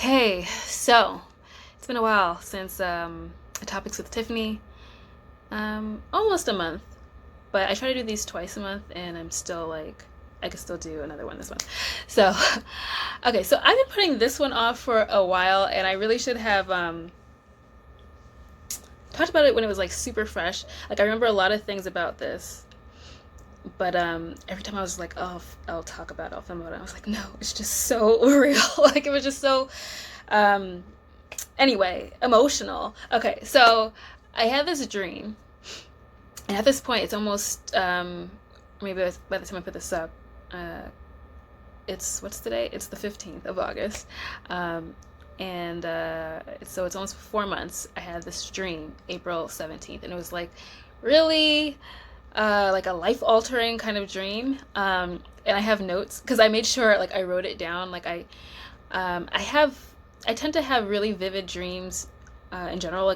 Hey, so it's been a while since Topics with Tiffany. Almost a month, but I try to do these twice a month, and I'm still like, I could still do another one this month. So, okay, so I've been putting this one off for a while, and I really should have talked about it when it was like super fresh. Like I remember a lot of things about this, but every time I was like, oh, I'll talk about it, I'll film about it. I was like, no, it's just so real. Like it was just so um anyway, emotional. Okay, so I had this dream, and at this point, it's almost maybe by the time I put this up, uh, it's what's the date? It's the 15th of August, um, and so it's almost 4 months. I had this dream, April 17th, and it was like really like a life altering kind of dream. And I have notes because I made sure like I wrote it down. Like I have I tend to have really vivid dreams in general.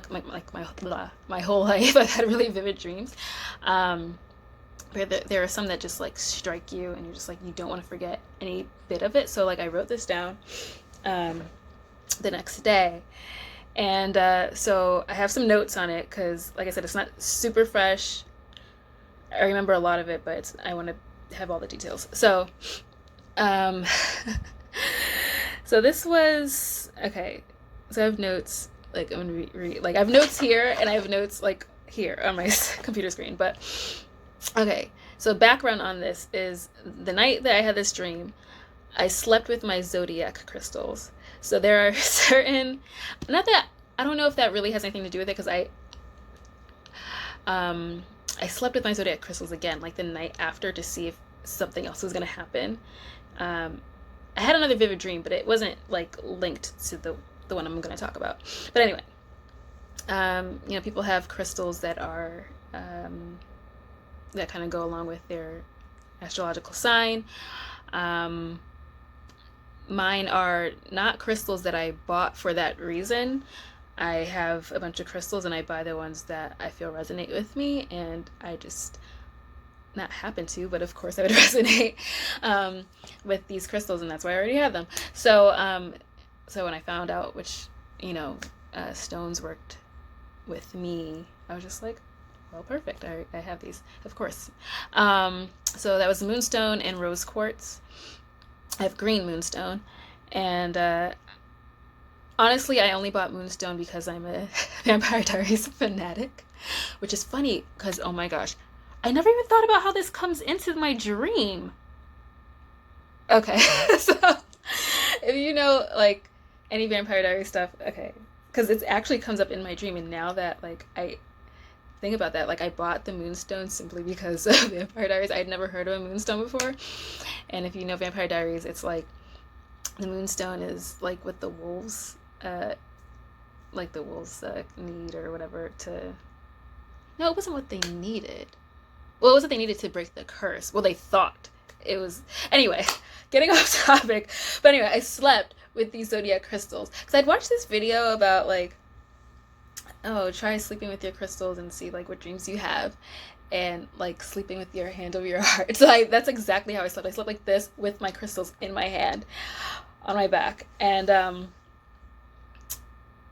My whole life, I've had really vivid dreams. Um, where there are some that just like strike you, and you're just like you don't want to forget any bit of it. So like I wrote this down um, the next day, and so I have some notes on it because, like I said, it's not super fresh. I remember a lot of it, but I want to have all the details. So, um, so this was okay. So I have notes. Like I'm gonna read. Like I have notes here, and I have notes like here on my computer screen. But okay. So background on this is the night that I had this dream. I slept with my zodiac crystals. So there are certain, not that I don't know if that really has anything to do with it because um I slept with my zodiac crystals again like the night after to see if something else was gonna happen. Um, I had another vivid dream, but it wasn't like linked to the one I'm gonna talk about. But anyway, people have crystals that are that kind of go along with their astrological sign. Um, Mine are not crystals that I bought for that reason. I have a bunch of crystals and I buy the ones that I feel resonate with me, and I just not happen to, but of course I would resonate with these crystals, and that's why I already have them. So when I found out which stones worked with me, I was just like, well, perfect. I have these, of course. So that was moonstone and rose quartz. I have green moonstone, and honestly, I only bought moonstone because I'm a Vampire Diaries fanatic, which is funny because oh my gosh, I never even thought about how this comes into my dream. Okay, so if you know like any Vampire Diaries stuff, okay, because it actually comes up in my dream, and now that like I think about that, like I bought the moonstone simply because of Vampire Diaries. I'd never heard of a moonstone before, and if you know Vampire Diaries, it's like the moonstone is like what the wolves, need or whatever to. No, it wasn't what they needed. Well, it was what they needed to break the curse. Well, they thought it was. Anyway, getting off topic. But anyway, I slept with these zodiac crystals because I'd watched this video about like, oh, try sleeping with your crystals and see like what dreams you have, and like sleeping with your hand over your heart. So that's exactly how I slept. I slept like this with my crystals in my hand on my back, and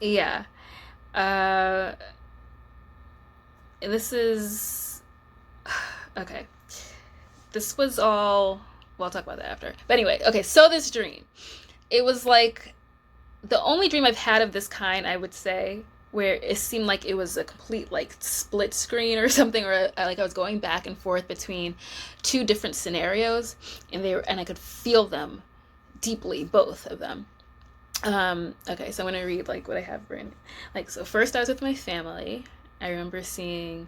yeah. Uh, this is okay. This was all. Well, I'll talk about that after. But anyway, okay. So this dream, it was like the only dream I've had of this kind, I would say, where it seemed like it was a complete like split screen or something, or like I was going back and forth between two different scenarios, and I could feel them deeply, both of them. Okay, so I'm gonna read like what I have written. Like, so first I was with my family. I remember seeing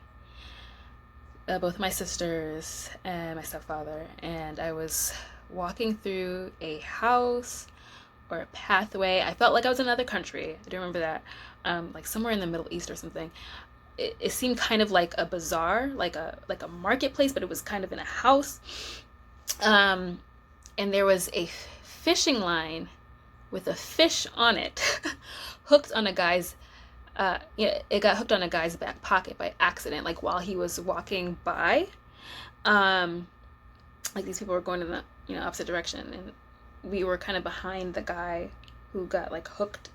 both my sisters and my stepfather, and I was walking through a house or a pathway. I felt like I was in another country. I do remember that, like somewhere in the Middle East or something. It seemed kind of like a bazaar, like a marketplace, but it was kind of in a house. Um, and there was a fishing line with a fish on it, hooked on a guy's. It got hooked on a guy's back pocket by accident, like while he was walking by. Um, like these people were going in the opposite direction, and we were kind of behind the guy who got like hooked.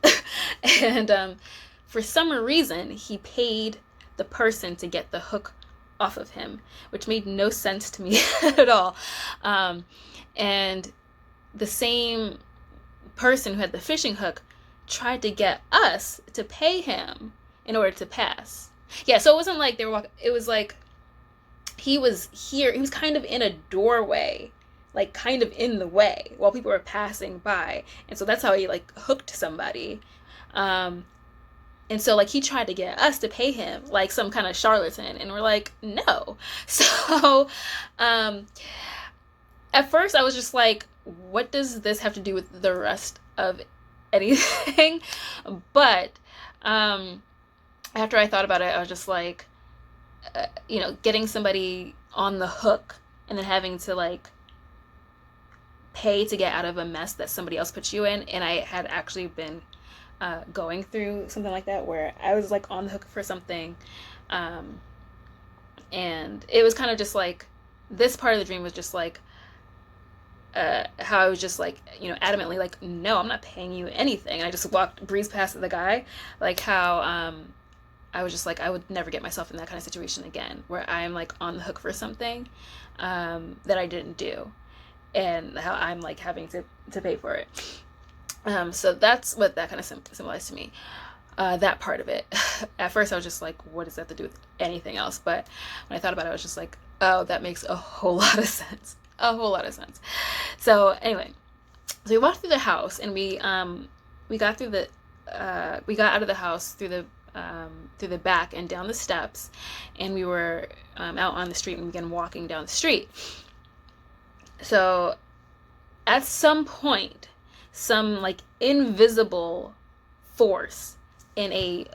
And for some reason, he paid the person to get the hook off of him, which made no sense to me at all. And the same person who had the fishing hook tried to get us to pay him in order to pass. Yeah, so it wasn't like they were walking, it was like he was here, he was kind of in a doorway, like kind of in the way while people were passing by. And so that's how he like hooked somebody. And so like he tried to get us to pay him like some kind of charlatan, and we're like, no. So at first I was just like, what does this have to do with the rest of anything? But after I thought about it, I was just like, getting somebody on the hook and then having to like pay to get out of a mess that somebody else put you in. And I had actually been going through something like that where I was like on the hook for something, and it was kind of just like, this part of the dream was just like how I was just like, adamantly like, no, I'm not paying you anything. And I just breezed past the guy, like how I was just like, I would never get myself in that kind of situation again, where I'm like on the hook for something that I didn't do, and how I'm like having to pay for it. So that's what that kind of symbolized to me, that part of it. At first I was just like, what does that have to do with anything else? But when I thought about it, I was just like, oh, that makes a whole lot of sense. A whole lot of sense. So anyway, so we walked through the house, and we got through the we got out of the house through the back and down the steps, and we were out on the street, and we began walking down the street. So at some point, some like invisible force in a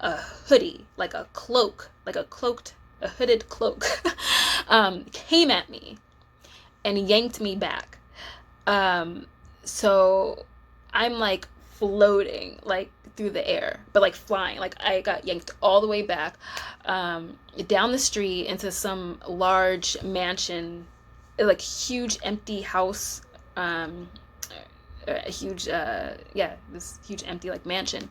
hoodie, like a cloak, like a hooded cloak, came at me and yanked me back. So I'm like floating like through the air, but like flying. Like I got yanked all the way back down the street into some large mansion, like huge empty house, this huge empty like mansion.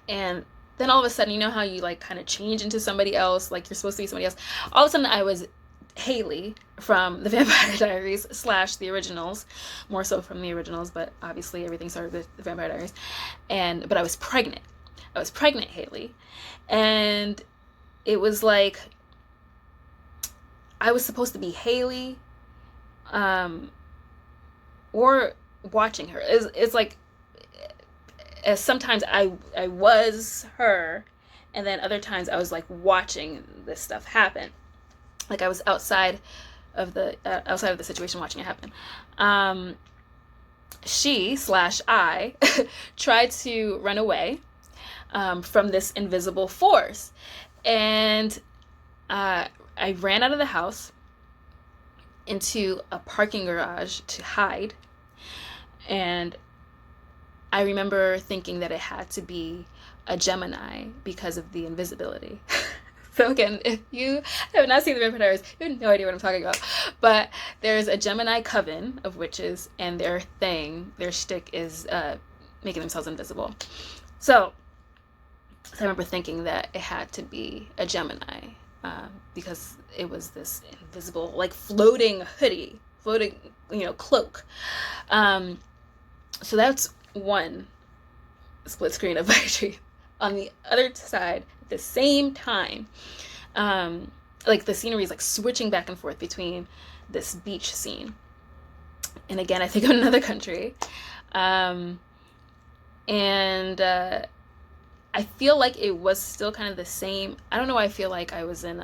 And then all of a sudden, you know how you like kind of change into somebody else, like you're supposed to be somebody else. All of a sudden I was Haley from the Vampire Diaries / the originals, more so from the originals, but obviously everything started with the Vampire Diaries. But I was pregnant Haley, and it was like I was supposed to be Haley, or watching her. It's like, as sometimes I was her, and then other times I was like watching this stuff happen. Like I was outside of the situation watching it happen. She / I tried to run away from this invisible force, and I ran out of the house into a parking garage to hide. And I remember thinking that it had to be a Gemini because of the invisibility. So again, if you have not seen the Vampire Diaries, you have no idea what I'm talking about. But there's a Gemini coven of witches, and their shtick is making themselves invisible. So I remember thinking that it had to be a Gemini because it was this invisible, like floating hoodie, cloak. So that's one split screen of my dream. On the other side, at the same time, like the scenery is like switching back and forth between this beach scene, and again, I think of another country, and I feel like it was still kind of the same. I don't know why I feel like I was in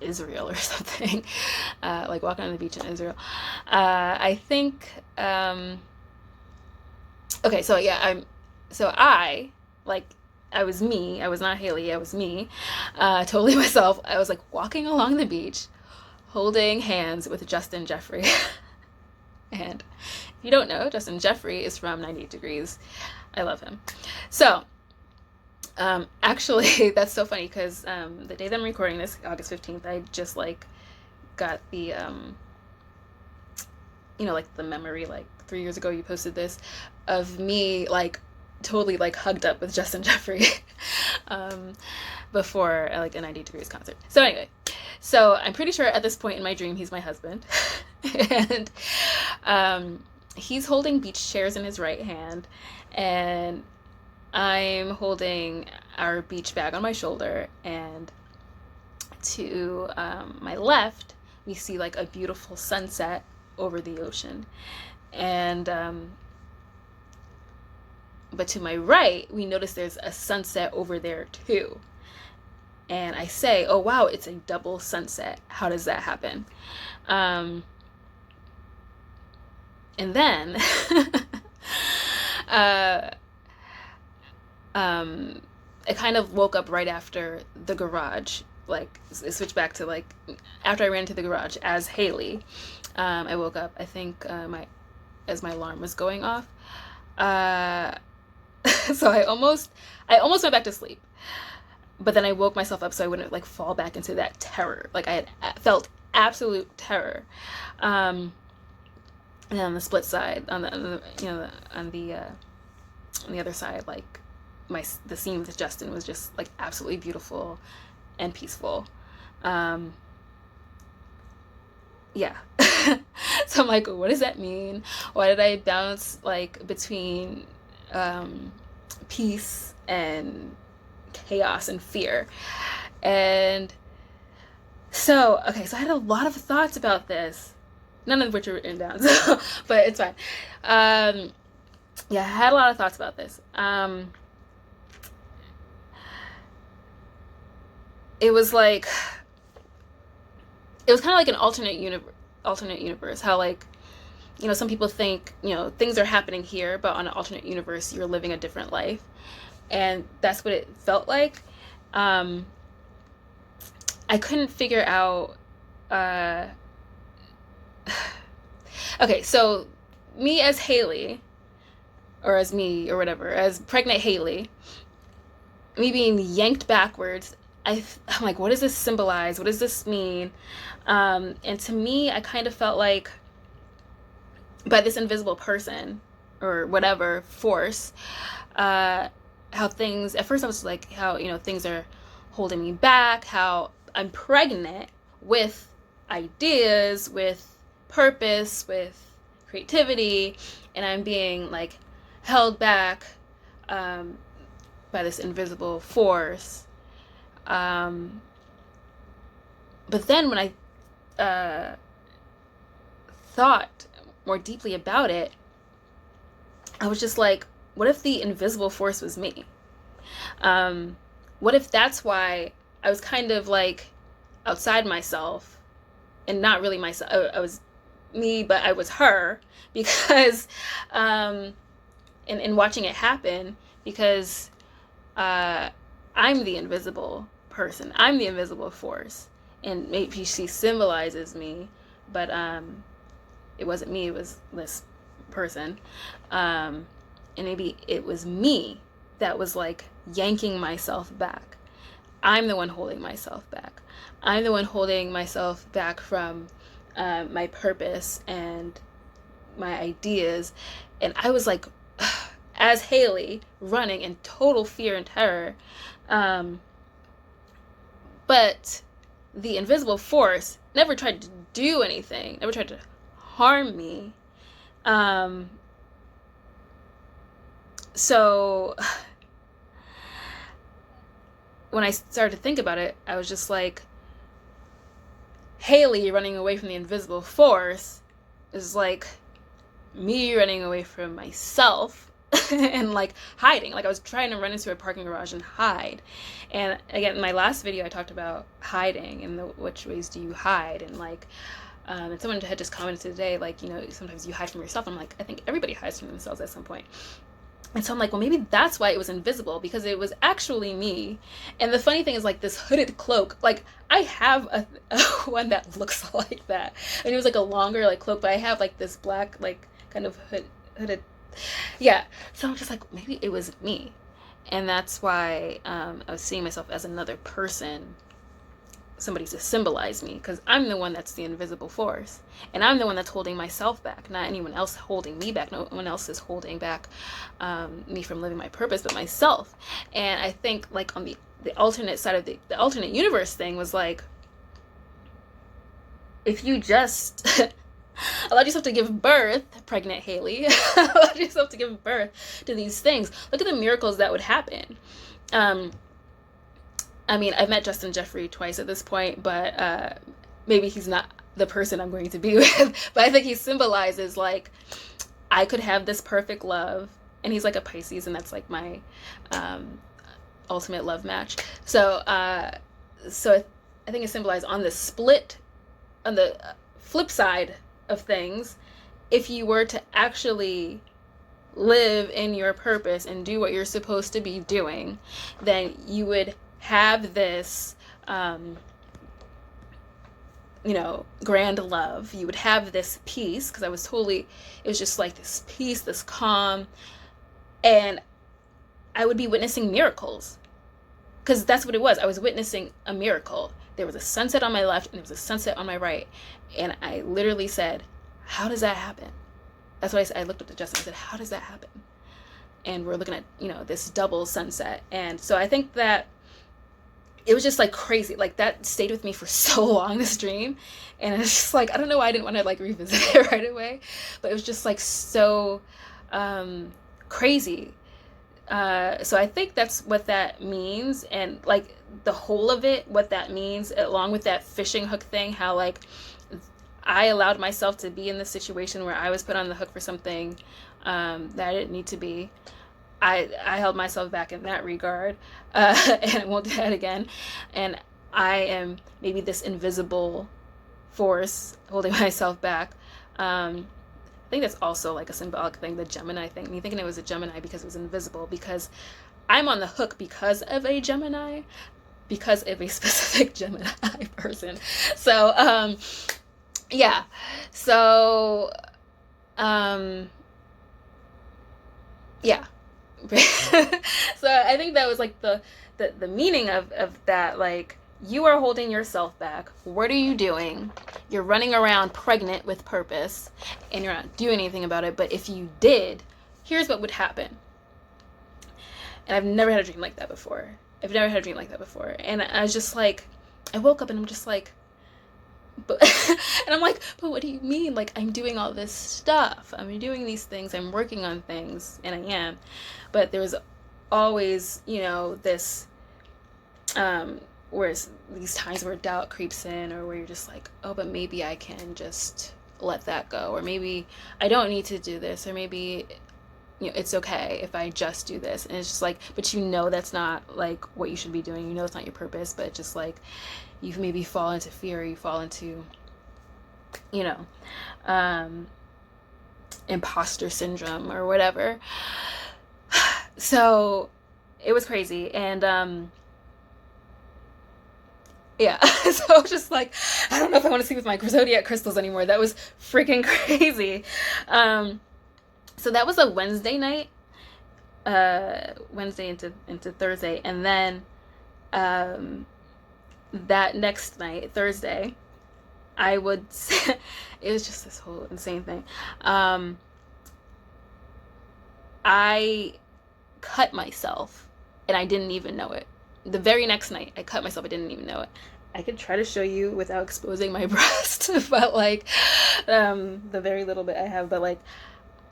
Israel or something, like walking on the beach in Israel. I think okay, so yeah, I was me. I was not Haley. I was me, totally myself. I was like walking along the beach, holding hands with Justin Jeffrey. And if you don't know, Justin Jeffrey is from 98 Degrees. I love him. So actually, that's so funny because the day that I'm recording this, August 15th, I just like got the like the memory, like 3 years ago you posted this of me like totally like hugged up with Justin Jeffrey um, before like a 90 Degrees concert. So anyway, so I'm pretty sure at this point in my dream he's my husband, and he's holding beach chairs in his right hand, and I'm holding our beach bag on my shoulder, and to my left we see like a beautiful sunset over the ocean, and but to my right we notice there's a sunset over there too, and I say, oh wow, it's a double sunset, how does that happen? And then I kind of woke up right after the garage, like it switched back to like after I ran to the garage as Haley. I woke up, I think, as my alarm was going off. So I almost went back to sleep, but then I woke myself up so I wouldn't like fall back into that terror. Like I had felt absolute terror. And then on the split side, on the you know on the other side, like the scene with Justin was just like absolutely beautiful and peaceful. Yeah. So I'm like, what does that mean? Why did I bounce like between peace and chaos and fear? And so, okay, so I had a lot of thoughts about this, none of which are written down, so, but it's fine. Yeah, I had a lot of thoughts about this. It was like, it was kind of like an alternate universe, how like, you know, some people think, you know, things are happening here, but on an alternate universe you're living a different life, and that's what it felt like. I couldn't figure out okay, so me as Haley, or as me, or whatever, as pregnant Haley, me being yanked backwards, I'm like, what does this symbolize? What does this mean? And to me, I kind of felt like by this invisible person or whatever force, how things, at first I was like, how, you know, things are holding me back, how I'm pregnant with ideas, with purpose, with creativity, and I'm being like held back by this invisible force. But then when I thought more deeply about it, I was just like, what if the invisible force was me? What if that's why I was kind of like outside myself and not really myself? I was me, but I was her, because in watching it happen, because I'm the invisible person, I'm the invisible force, and maybe she symbolizes me, but it wasn't me, it was this person, and maybe it was me that was like yanking myself back. I'm the one holding myself back. I'm the one holding myself back from my purpose and my ideas. And I was like, as Haley, running in total fear and terror. But the invisible force never tried to do anything, never tried to harm me. So when I started to think about it, I was just like, Haley running away from the invisible force is like me running away from myself and like hiding. Like I was trying to run into a parking garage and hide. And again, in my last video, I talked about hiding and which ways do you hide, and like, and someone had just commented today, like, you know, sometimes you hide from yourself. I'm like, I think everybody hides from themselves at some point. And so I'm like, well, maybe that's why it was invisible, because it was actually me. And the funny thing is, like, this hooded cloak, like, I have a one that looks like that. And it was like a longer like cloak, but I have like this black, like, kind of hooded. Yeah. So I'm just like, maybe it was me. And that's why I was seeing myself as another person somebody to symbolize me, because I'm the one that's the invisible force, and I'm the one that's holding myself back, not anyone else holding me back. No one else is holding back me from living my purpose but myself. And I think, like, on the alternate side of the alternate universe thing was like, if you just allowed yourself to give birth, pregnant Haley, allowed yourself to give birth to these things, look at the miracles that would happen. I mean, I've met Justin Jeffrey twice at this point, but maybe he's not the person I'm going to be with. But I think he symbolizes, like, I could have this perfect love, and he's like a Pisces, and that's like my ultimate love match. So I think it symbolizes on the flip side of things, if you were to actually live in your purpose and do what you're supposed to be doing, then you would have this grand love. You would have this peace, because it was just like this peace, this calm, and I would be witnessing miracles, because that's what it was. I was witnessing a miracle. There was a sunset on my left and there was a sunset on my right, and I literally said, how does that happen? That's what I said. I looked up to Justin and said, how does that happen? And we're looking at this double sunset. And so I think that it was just like crazy. Like, that stayed with me for so long, this dream. And it's just like, I don't know why I didn't want to like revisit it right away, but it was just like so crazy. So I think that's what that means. And like the whole of it, what that means, along with that fishing hook thing, how like I allowed myself to be in this situation where I was put on the hook for something that I didn't need to be. I held myself back in that regard, and I won't do that again. And I am maybe this invisible force holding myself back. I think that's also like a symbolic thing, the Gemini thing. Me thinking it was a Gemini because it was invisible, because I'm on the hook because of a Gemini, because of a specific Gemini person. So, yeah. So, yeah. So I think that was like the meaning of that. Like, you are holding yourself back. What are you doing? You're running around pregnant with purpose, and you're not doing anything about it. But if you did, here's what would happen. And I've never had a dream like that before. And I was just like, I woke up and I'm just like, but and I'm like, but what do you mean? Like, I'm doing all this stuff. I'm doing these things. I'm working on things, and I am. But there was always, this, whereas these times where doubt creeps in, or where you're just like, oh, but maybe I can just let that go, or maybe I don't need to do this, or maybe it's okay if I just do this. And it's just like, but that's not like what you should be doing. It's not your purpose, but just like you maybe fall into fear, or you fall into imposter syndrome or whatever. So it was crazy. And yeah. So I was just like, I don't know if I want to sleep with my zodiac crystals anymore. That was freaking crazy. So that was a Wednesday night, Wednesday into Thursday. And then that next night, Thursday, it was just this whole insane thing. I cut myself, and I didn't even know it. The very next night, I cut myself. I didn't even know it. I could try to show you without exposing my breast, but like the very little bit I have. But like,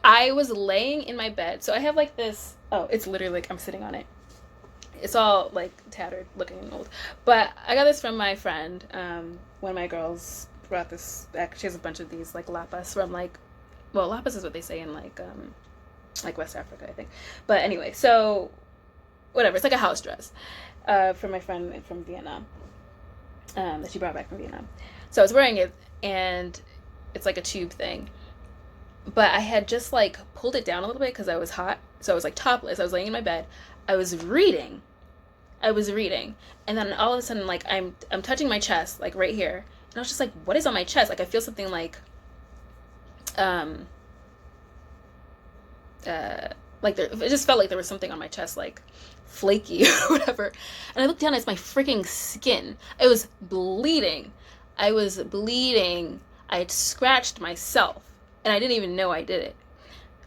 I was laying in my bed. So I have like this. Oh, it's literally like I'm sitting on it. It's all like tattered looking and old. But I got this from my friend. One of my girls brought this back. She has a bunch of these like lapas from lapas is what they say in like West Africa, I think. But anyway, so whatever. It's like a house dress from my friend from Vietnam that she brought back from Vietnam. So I was wearing it, and it's like a tube thing. But I had just like pulled it down a little bit because I was hot. So I was like topless. I was laying in my bed. I was reading. And then all of a sudden, like, I'm touching my chest, like right here. And I was just like, what is on my chest? Like, I feel something like Like it just felt like there was something on my chest, like flaky or whatever. And I looked down, it's my freaking skin. It was bleeding. I was bleeding. I had scratched myself, and I didn't even know I did it.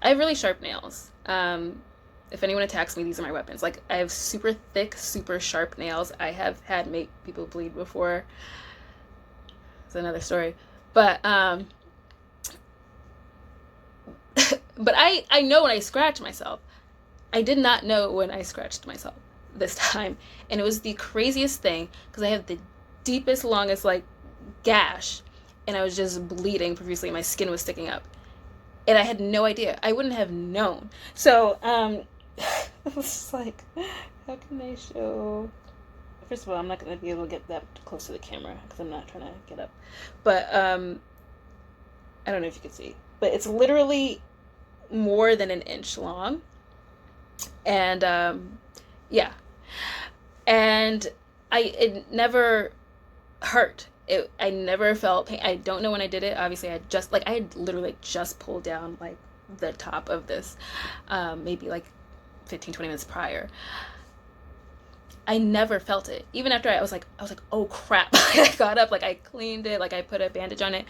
I have really sharp nails. If anyone attacks me, these are my weapons. Like, I have super thick, super sharp nails. I have had people bleed before. It's another story. But but I know when I scratch myself. I did not know when I scratched myself this time. And it was the craziest thing, because I have the deepest, longest, like, gash, and I was just bleeding profusely. My skin was sticking up. And I had no idea. I wouldn't have known. So, I was just like, how can I show? First of all, I'm not going to be able to get that close to the camera because I'm not trying to get up. But, I don't know if you can see. But it's literally more than an inch long. And, yeah. And it never hurt. I never felt pain. I don't know when I did it. Obviously, I had literally just pulled down, like, the top of this, maybe, like, 15-20 minutes prior. I never felt it. Even after I was like, oh crap. I got up, like, I cleaned it, like, I put a bandage on it.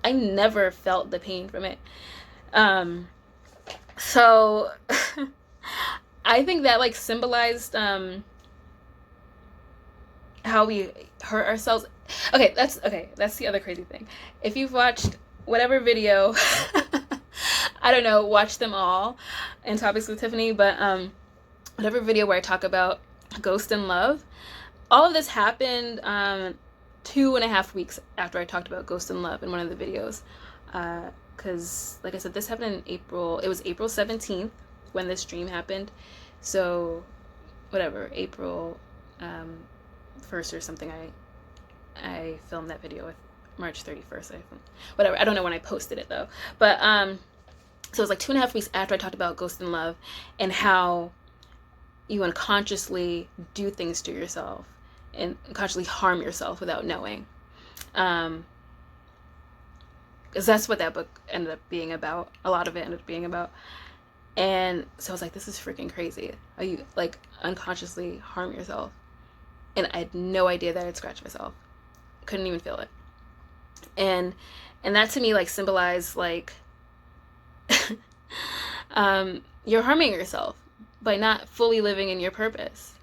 I never felt the pain from it. So I think that, like, symbolized how we hurt ourselves. Okay, that's the other crazy thing. If you've watched whatever video, I don't know, watch them all in Topics with Tiffany, but whatever video where I talk about ghost and love, all of this happened 2.5 weeks after I talked about ghost and love in one of the videos. Because, like I said, this happened in April. It was April 17th when this dream happened. So, whatever, April 1st or something, I filmed that video with March 31st. Whatever, I don't know when I posted it though. But, so it was like 2.5 weeks after I talked about ghost and love and how you unconsciously do things to yourself and unconsciously harm yourself without knowing. Because that's what that book ended up being about. A lot of it ended up being about. And so I was like, this is freaking crazy. How you, like, unconsciously harm yourself. And I had no idea that I'd scratched myself. Couldn't even feel it. And that to me, like, symbolized, like, you're harming yourself by not fully living in your purpose.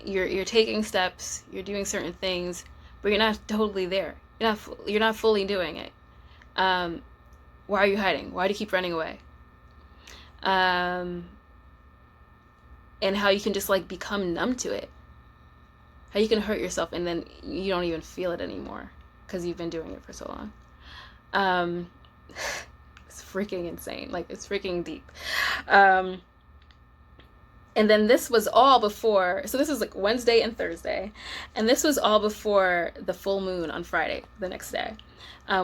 You're taking steps, you're doing certain things, but you're not totally there. You're not fully doing it. Why are you hiding? Why do you keep running away? And how you can just, like, become numb to it. How you can hurt yourself and then you don't even feel it anymore because you've been doing it for so long. It's freaking insane. Like, it's freaking deep. And then this was all before, so this was like Wednesday and Thursday, and this was all before the full moon on Friday, the next day,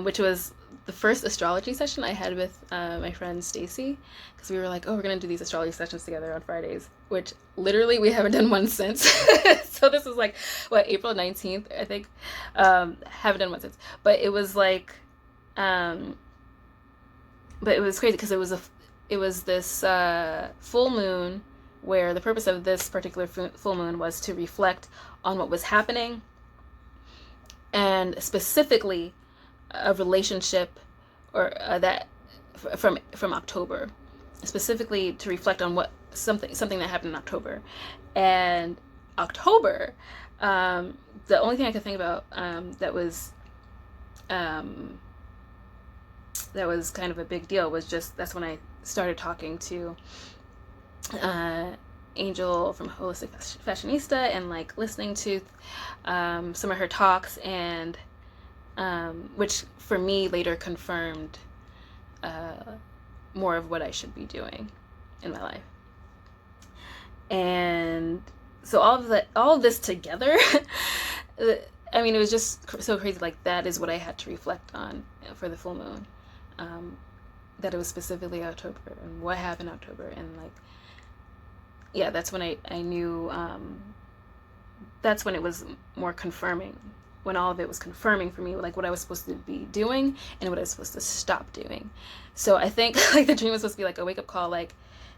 which was the first astrology session I had with my friend Stacy, because we were like, oh, we're gonna do these astrology sessions together on Fridays, which literally we haven't done one since. So this was like, what, April 19th, I think. Haven't done one since, but it was like, but it was crazy because it was this full moon, where the purpose of this particular full moon was to reflect on what was happening, and specifically a relationship or that from October, specifically to reflect on what something that happened in October. And October, the only thing I could think about that was kind of a big deal was just, that's when I started talking to Angel from Holistic Fashionista and, like, listening to some of her talks, and which for me later confirmed more of what I should be doing in my life. And so all of this together, I mean, it was just so crazy. Like, that is what I had to reflect on for the full moon. That it was specifically October and what happened in October, and, like, yeah, that's when I knew, that's when it was more confirming, when all of it was confirming for me, like, what I was supposed to be doing and what I was supposed to stop doing. So I think, like, the dream was supposed to be like a wake-up call, like,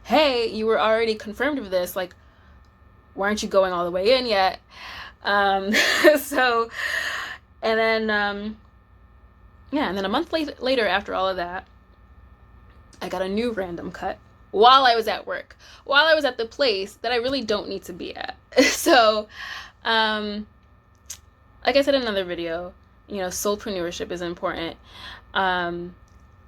hey, you were already confirmed of this, like, why aren't you going all the way in yet? Um, so, and then, yeah, and then a month later, after all of that, I got a new random cut while I was at work, while I was at the place that I really don't need to be at. So, um, like I said in another video, you know, soulpreneurship is important. Um,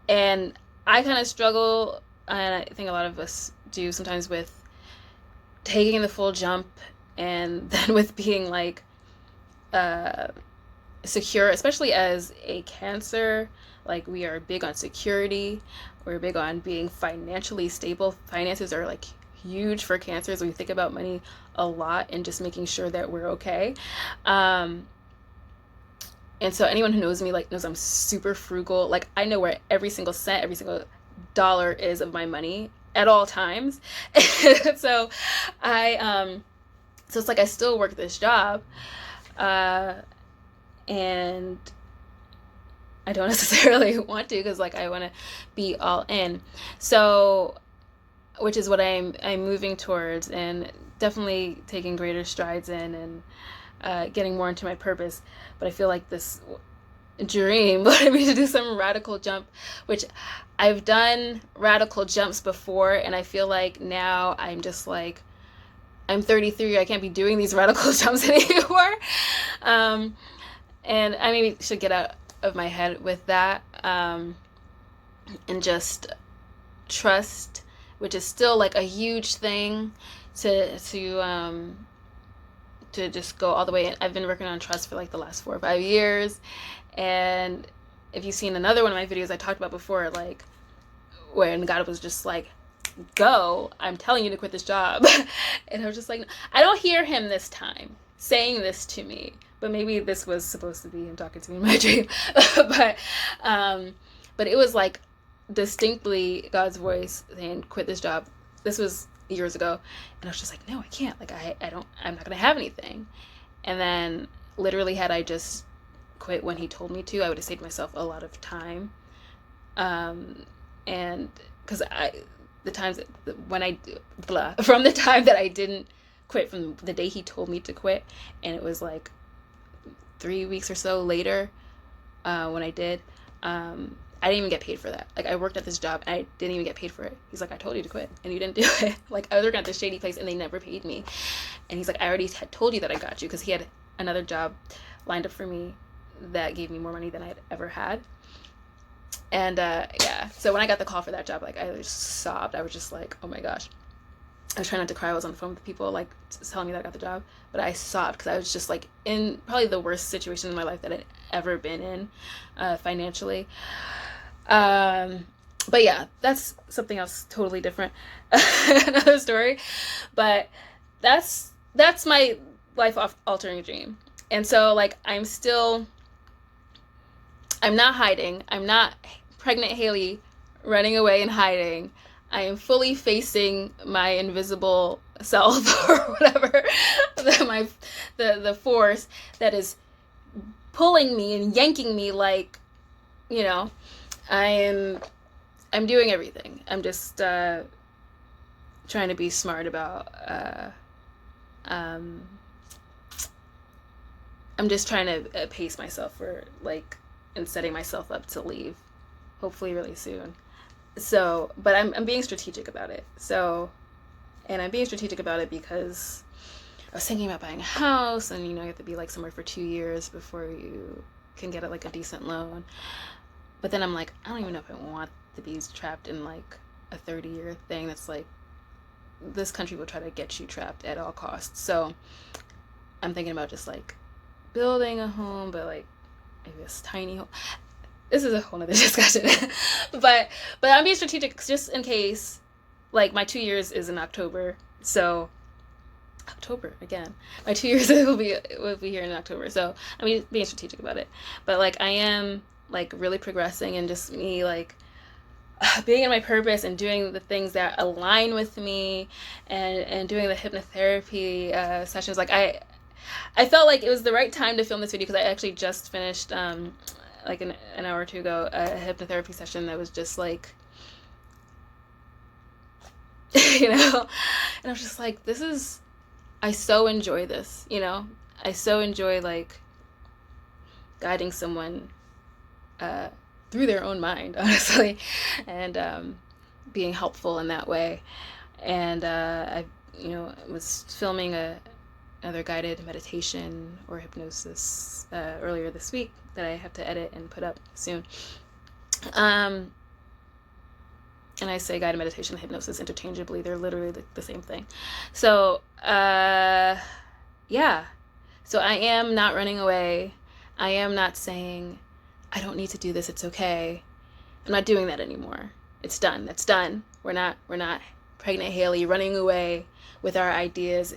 and I kind of struggle, and I think a lot of us do sometimes, with taking the full jump, and then with being like secure, especially as a Cancer. Like, we are big on security. We're big on being financially stable. Finances are like huge for Cancers. We think about money a lot and just making sure that we're okay. And so anyone who knows me, like, knows I'm super frugal. Like, I know where every single cent, every single dollar is of my money at all times. So so it's like I still work this job, and I don't necessarily want to, because like I want to be all in. So, which is what I'm moving towards, and definitely taking greater strides in, and getting more into my purpose. But I feel like this dream wanted me to do some radical jump, which I've done radical jumps before, and I feel like now I'm just like, I'm 33, I can't be doing these radical jumps anymore. And I maybe should get out of my head with that, and just trust, which is still like a huge thing to just go all the way in. I've been working on trust for like the last 4 or 5 years. And if you've seen another one of my videos I talked about before, like when God was just like, go, I'm telling you to quit this job. And I was just like, I don't hear him this time saying this to me, but maybe this was supposed to be him talking to me in my dream. But it was like distinctly God's voice saying, quit this job. This was years ago. And I was just like, no, I can't. Like, I'm not going to have anything. And then literally, had I just quit when he told me to, I would have saved myself a lot of time. And because the times when from the time that I didn't quit, from the day he told me to quit, and it was like 3 weeks or so later, when I did, I didn't even get paid for that. Like, I worked at this job and I didn't even get paid for it. He's like, I told you to quit and you didn't do it. Like, I was working at this shady place and they never paid me. And he's like, I already had told you that I got you, because he had another job lined up for me that gave me more money than I had ever had. And yeah, so when I got the call for that job, like, I just sobbed. I was just like, oh my gosh. I was trying not to cry. I was on the phone with people, like, telling me that I got the job, but I sobbed because I was just like in probably the worst situation in my life that I'd ever been in, financially. But yeah, that's something else totally different. Another story. But that's my life altering dream. And so, like, I'm not hiding. I'm not pregnant Haley running away and hiding. I am fully facing my invisible self, or whatever, the force that is pulling me and yanking me, like, you know, I'm doing everything. I'm just trying to be smart about I'm just trying to pace myself for, like, and setting myself up to leave, hopefully really soon. So, but I'm being strategic about it. So, and I'm being strategic about it because I was thinking about buying a house, and, you know, you have to be like somewhere for 2 years before you can get like a decent loan. But then I'm like, I don't even know if I want to be trapped in like a 30-year thing that's like, this country will try to get you trapped at all costs. So I'm thinking about just like building a home, but like maybe this tiny home. This is a whole nother discussion. but I'm being strategic just in case, like, my 2 years is in October. So October again. My 2 years will be here in October. So I'm being strategic about it. But like, I am like really progressing, and just me like being in my purpose and doing the things that align with me, and doing the hypnotherapy sessions. Like, I felt like it was the right time to film this video, because I actually just finished like an hour or two ago, a hypnotherapy session that was just like you know? And I was just like, I so enjoy this, you know? I so enjoy like guiding someone through their own mind, honestly, and being helpful in that way. And I, was filming another guided meditation or hypnosis earlier this week that I have to edit and put up soon. And I say guided meditation and hypnosis interchangeably. They're literally the same thing. So, yeah. So I am not running away. I am not saying, I don't need to do this, it's okay. I'm not doing that anymore. It's done. That's done. We're not pregnant Haley running away with our ideas,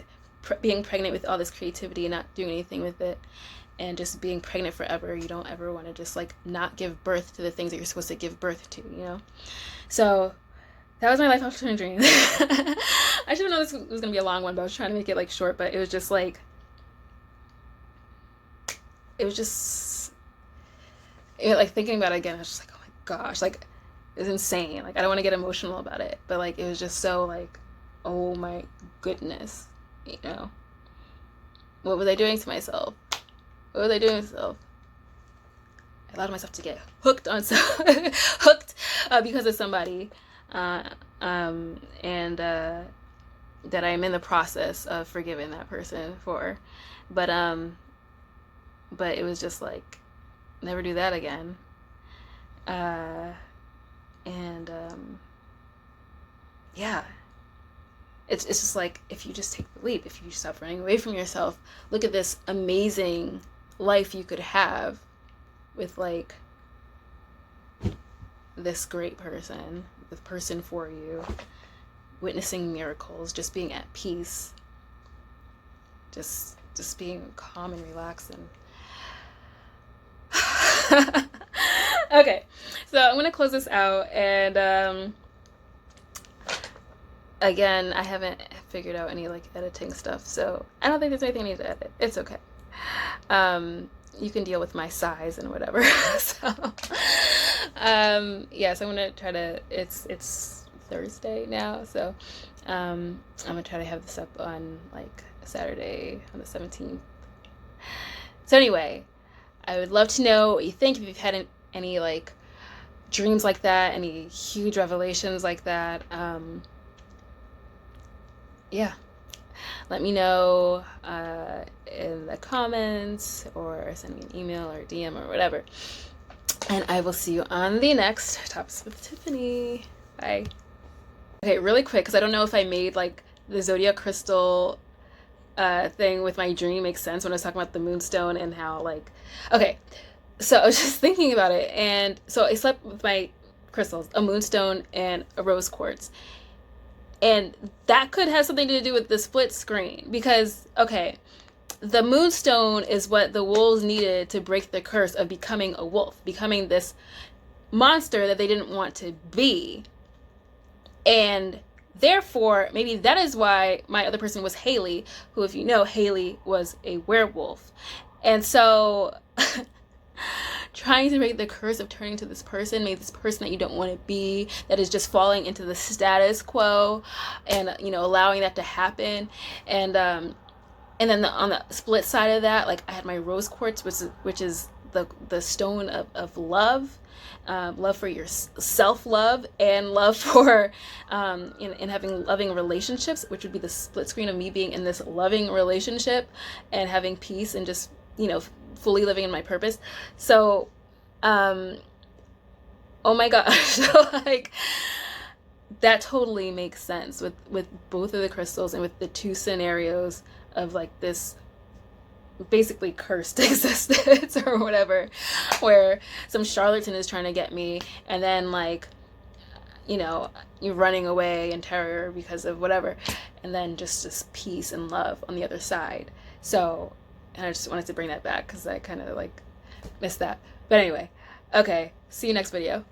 being pregnant with all this creativity and not doing anything with it, and just being pregnant forever. You don't ever want to just like not give birth to the things that you're supposed to give birth to, you know? So that was my life altering dream. I should have known this was going to be a long one, but I was trying to make it like short, but it was just like, like thinking about it again, I was just like, oh my gosh, like it's insane. Like I don't want to get emotional about it, but like it was just so like, oh my goodness, you know? What was I doing to myself? What was I doing to myself? I allowed myself to get hooked on hooked because of somebody, and that I'm in the process of forgiving that person for, but it was just like, never do that again, and yeah, it's just like, if you just take the leap, if you stop running away from yourself, look at this amazing life you could have with like this great person, the person for you, witnessing miracles, just being at peace, just being calm and relaxed. And okay, so I'm gonna close this out, and again, I haven't figured out any like editing stuff, so I don't think there's anything I need to edit. It's okay. You can deal with my size and whatever. So yeah, so I'm gonna try to, it's Thursday now, so I'm gonna try to have this up on like Saturday on the 17th. So anyway, I would love to know what you think, if you've had any like dreams like that, any huge revelations like that. Yeah, let me know in the comments, or send me an email or DM or whatever. And I will see you on the next Topics with Tiffany. Bye. Okay, really quick, because I don't know if I made like the zodiac crystal thing with my dream make sense when I was talking about the moonstone and how like, okay, so I was just thinking about it, and so I slept with my crystals, a moonstone and a rose quartz. And that could have something to do with the split screen, because, okay, the moonstone is what the wolves needed to break the curse of becoming a wolf, becoming this monster that they didn't want to be. And therefore, maybe that is why my other person was Haley, who, if you know, Haley was a werewolf. And so trying to break the curse of turning to this person, maybe this person that you don't want to be, that is just falling into the status quo, and allowing that to happen. And then on the split side of that, like I had my rose quartz, which is the stone of love, love for your self-love, and love for in having loving relationships, which would be the split screen of me being in this loving relationship and having peace and just fully living in my purpose. So oh my gosh, so like that totally makes sense with both of the crystals, and with the two scenarios of like this basically cursed existence or whatever, where some charlatan is trying to get me, and then like you're running away in terror because of whatever, and then just peace and love on the other side. So, and I just wanted to bring that back because I kind of like missed that. But anyway, okay, see you next video.